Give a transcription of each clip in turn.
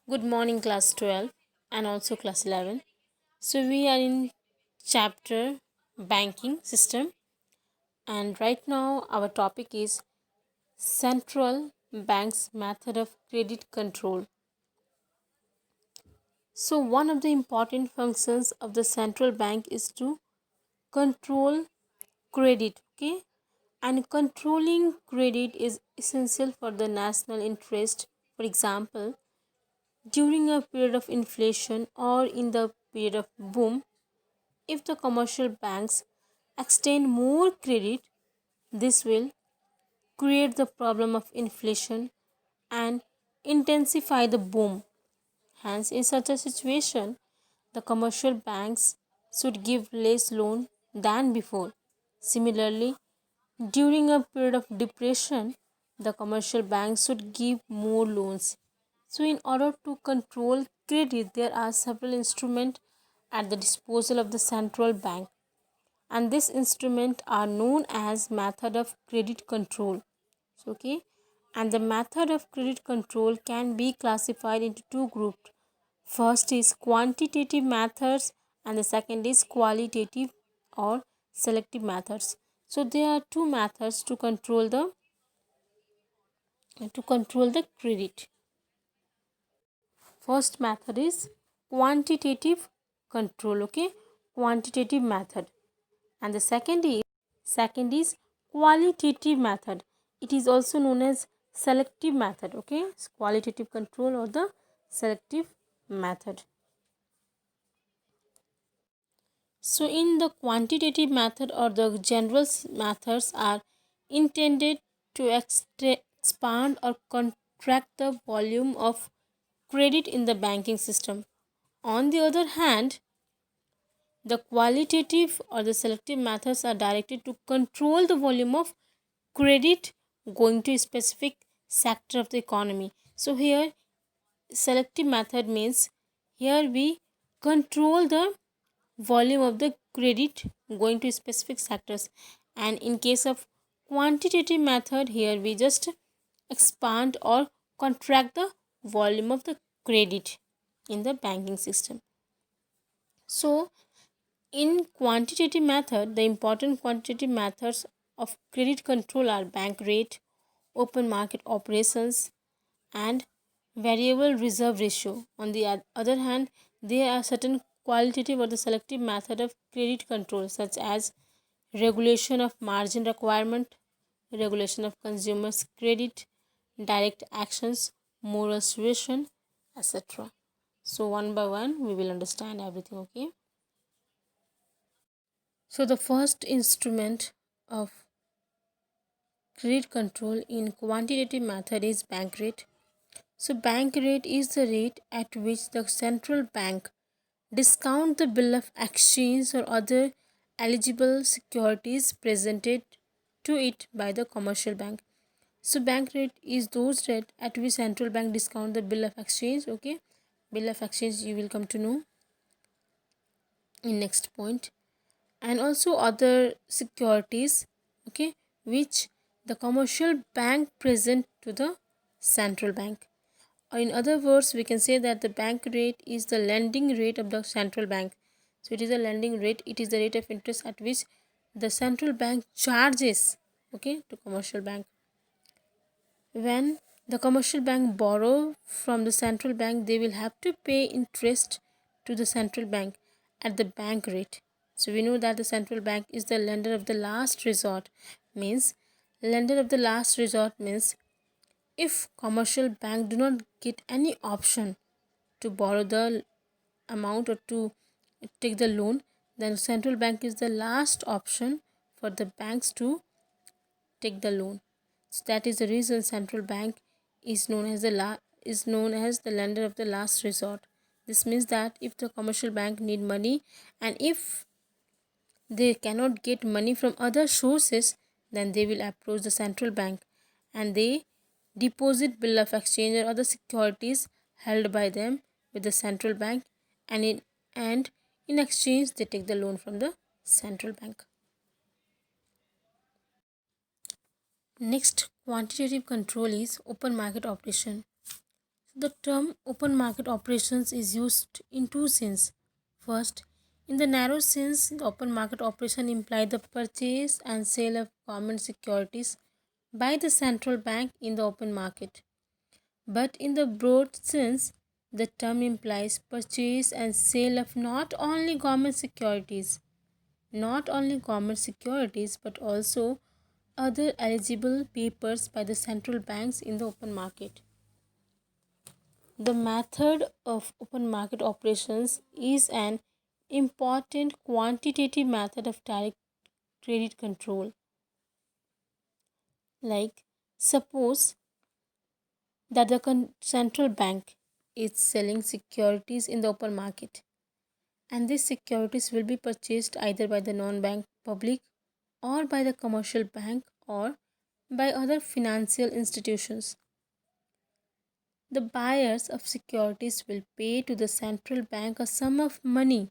Good morning, class 12 and also class 11. So, we are in chapter banking system, and right now our topic is central bank's method of credit control. So, one of the important functions of the central bank is to control credit, okay? And controlling credit is essential for the national interest. For example, during a period of inflation or in the period of boom, if the commercial banks extend more credit, this will create the problem of inflation and intensify the boom. Hence, in such a situation, the commercial banks should give less loan than before. Similarly, during a period of depression, the commercial banks should give more loans. So, in order to control credit, there are several instruments at the disposal of the central bank, and this instrument are known as method of credit control. Okay, and the method of credit control can be classified into two groups. First is quantitative methods and the second is qualitative or selective methods. So there are two methods to control the credit. First method is quantitative control, okay, quantitative method, and the second is qualitative method. It is also known as selective method, okay. It's qualitative control or the selective method. So in the quantitative method or the general methods are intended to expand or contract the volume of credit in the banking system. On the other hand, the qualitative or the selective methods are directed to control the volume of credit going to a specific sector of the economy. So here selective method means here we control the volume of the credit going to specific sectors, and in case of quantitative method, here we just expand or contract the volume of the credit in the banking system. So in quantitative method, the important quantitative methods of credit control are bank rate, open market operations, and variable reserve ratio. On the other hand, there are certain qualitative or the selective method of credit control, such as regulation of margin requirement, regulation of consumers credit, direct actions, moral suasion, etc. So one by one we will understand everything, okay. So the first instrument of credit control in quantitative method is bank rate. So bank rate is the rate at which the central bank discount the bill of exchange or other eligible securities presented to it by the commercial bank. So bank rate is those rate at which central bank discount the bill of exchange, okay. Bill of exchange you will come to know in next point, and also other securities, okay, which the commercial bank present to the central bank. Or in other words, we can say that the bank rate is the lending rate of the central bank. So it is a lending rate, it is the rate of interest at which the central bank charges, okay, to commercial bank. When the commercial bank borrow from the central bank, they will have to pay interest to the central bank at the bank rate. So we know that the central bank is the lender of the last resort. Means lender of the last resort means if commercial bank do not get any option to borrow the amount or to take the loan, then central bank is the last option for the banks to take the loan. So that is the reason central bank is known as the lender of the last resort. This means that if the commercial bank need money and if they cannot get money from other sources, then they will approach the central bank and they deposit bill of exchange or other securities held by them with the central bank, and in exchange they take the loan from the central bank. Next quantitative control is open market operation. The term open market operations is used in two senses. First, in the narrow sense, the open market operation implies the purchase and sale of government securities by the central bank in the open market. But in the broad sense, the term implies purchase and sale of not only government securities, but also other eligible papers by the central banks in the open market. The method of open market operations is an important quantitative method of direct credit control. Like, suppose that the central bank is selling securities in the open market, and these securities will be purchased either by the non bank public or by the commercial bank or by other financial institutions. The buyers of securities will pay to the central bank a sum of money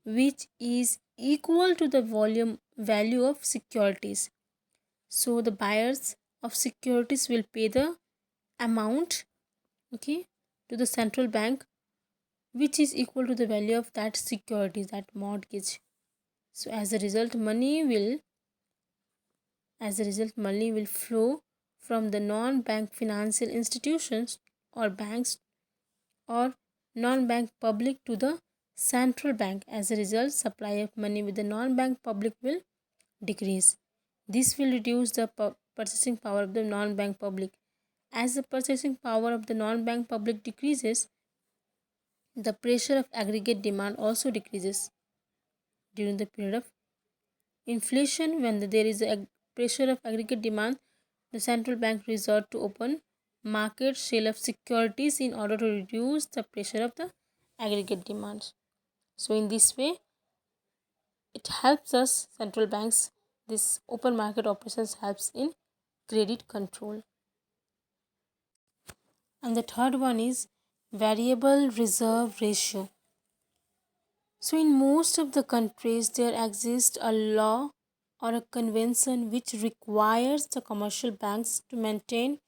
which is equal to the volume value of securities. So the buyers of securities will pay the amount, okay, to the central bank which is equal to the value of that security, that mortgage. So money will flow from the non-bank financial institutions or banks or non-bank public to the central bank. As a result, supply of money with the non-bank public will decrease. This will reduce the purchasing power of the non-bank public. As the purchasing power of the non-bank public decreases, the pressure of aggregate demand also decreases. During the period of inflation, when there is a pressure of aggregate demand, the central bank resort to open market sale of securities in order to reduce the pressure of the aggregate demand. So in this way, it helps us central banks. This open market operations helps in credit control. And the third one is variable reserve ratio. So, in most of the countries, there exists a law or a convention which requires the commercial banks to maintain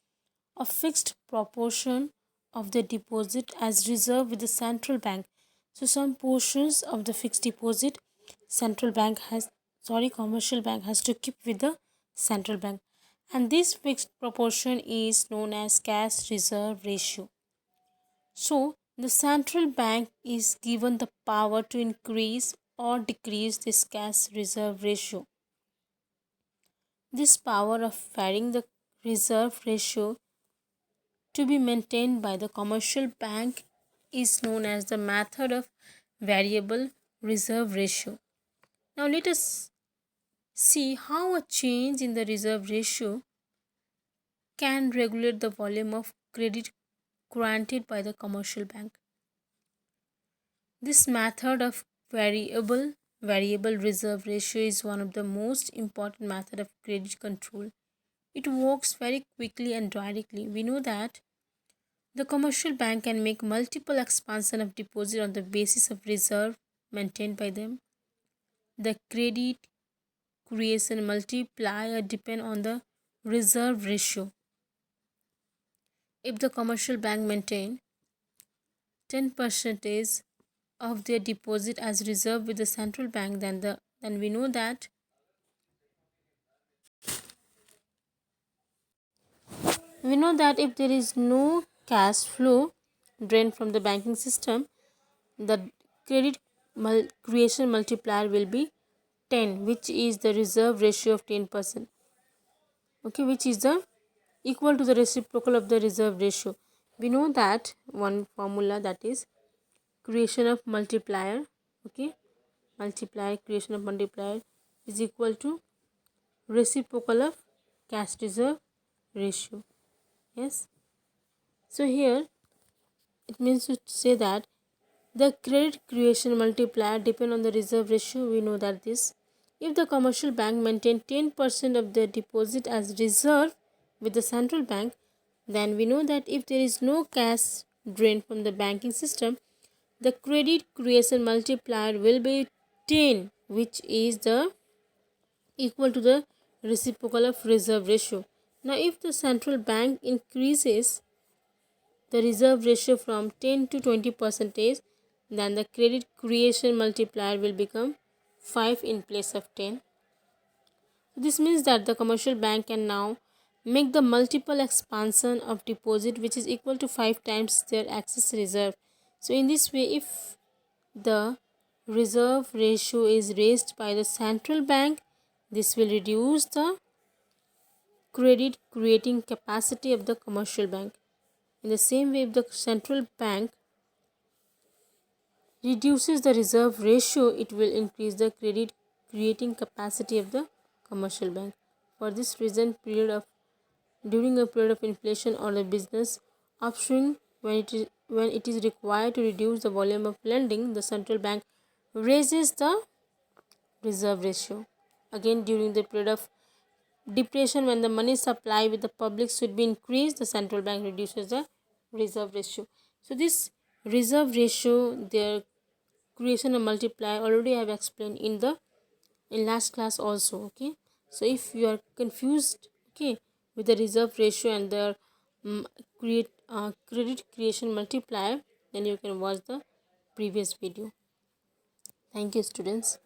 a fixed proportion of the deposit as reserve with the central bank. So, some portions of the fixed deposit commercial bank has to keep with the central bank, and this fixed proportion is known as cash reserve ratio. So, the central bank is given the power to increase or decrease this cash reserve ratio. This power of varying the reserve ratio to be maintained by the commercial bank is known as the method of variable reserve ratio. Now, let us see how a change in the reserve ratio can regulate the volume of credit granted by the commercial bank. This method of variable reserve ratio is one of the most important method of credit control. It works very quickly and directly. We know that the commercial bank can make multiple expansion of deposit on the basis of reserve maintained by them. The credit creation multiplier depend on the reserve ratio. If the commercial bank maintain 10% of their deposit as reserve with the central bank, then we know that if there is no cash flow drain from the banking system, the credit creation multiplier will be 10, which is the reserve ratio of 10%, okay, which is the equal to the reciprocal of the reserve ratio. We know that one formula, that is creation of multiplier, okay, creation of multiplier is equal to reciprocal of cash reserve ratio. Yes, so here it means to say that the credit creation multiplier depend on the reserve ratio. We know that this, if the commercial bank maintain 10% of their deposit as reserve with the central bank, then we know that if there is no cash drain from the banking system, the credit creation multiplier will be 10, which is the equal to the reciprocal of reserve ratio. Now, if the central bank increases the reserve ratio from 10 to 20 percentage, then the credit creation multiplier will become 5 in place of 10. This means that the commercial bank can now make the multiple expansion of deposit which is equal to 5 times their excess reserve. So in this way, if the reserve ratio is raised by the central bank, this will reduce the credit creating capacity of the commercial bank. In the same way, if the central bank reduces the reserve ratio, it will increase the credit creating capacity of the commercial bank. For this reason, during a period of inflation or a business upswing, when it is required to reduce the volume of lending, the central bank raises the reserve ratio. Again, during the period of depression, when the money supply with the public should be increased, the central bank reduces the reserve ratio. So this reserve ratio, their creation and multiplier, already I have explained in last class also. Okay, so if you are confused, okay, with the reserve ratio and the credit creation multiplier, then you can watch the previous video. Thank you, students.